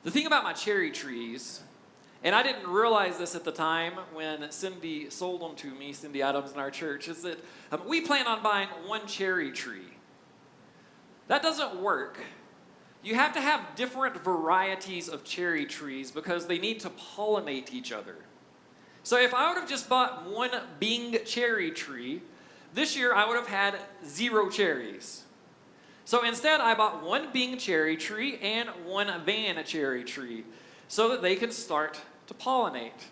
The thing about my cherry trees, and I didn't realize this at the time when Cindy sold them to me, Cindy Adams in our church, is that we plan on buying one cherry tree. That doesn't work. You have to have different varieties of cherry trees because they need to pollinate each other. So if I would have just bought one Bing cherry tree, this year I would have had 0 cherries. So instead I bought one Bing cherry tree and one Van cherry tree so that they can start to pollinate.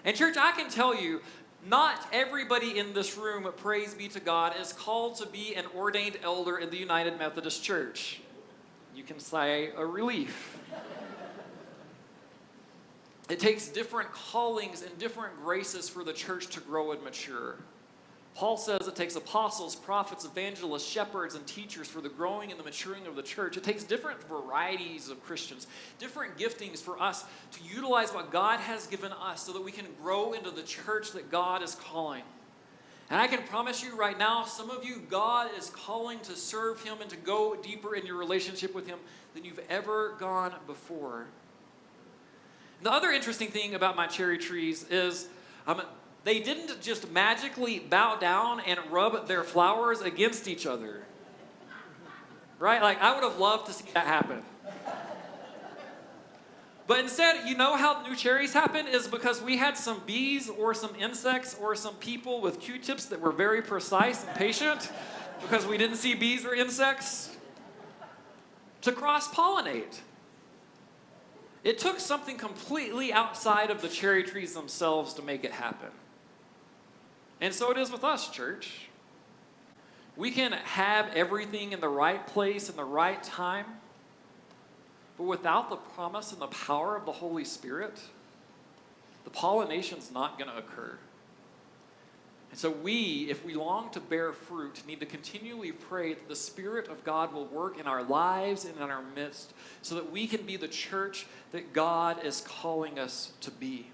And church, I can tell you, not everybody in this room, praise be to God, is called to be an ordained elder in the United Methodist Church. You can sigh a relief. It takes different callings and different graces for the church to grow and mature. Paul says it takes apostles, prophets, evangelists, shepherds, and teachers for the growing and the maturing of the church. It takes different varieties of Christians, different giftings for us to utilize what God has given us so that we can grow into the church that God is calling. And I can promise you right now, some of you, God is calling to serve Him and to go deeper in your relationship with Him than you've ever gone before. The other interesting thing about my cherry trees is they didn't just magically bow down and rub their flowers against each other. Right? Like, I would have loved to see that happen. But instead, you know how new cherries happen is because we had some bees or some insects or some people with Q-tips that were very precise and patient because we didn't see bees or insects to cross-pollinate. It took something completely outside of the cherry trees themselves to make it happen. And so it is with us, church. We can have everything in the right place in the right time, but without the promise and the power of the Holy Spirit, the pollination's not going to occur. And so we, if we long to bear fruit, need to continually pray that the Spirit of God will work in our lives and in our midst so that we can be the church that God is calling us to be.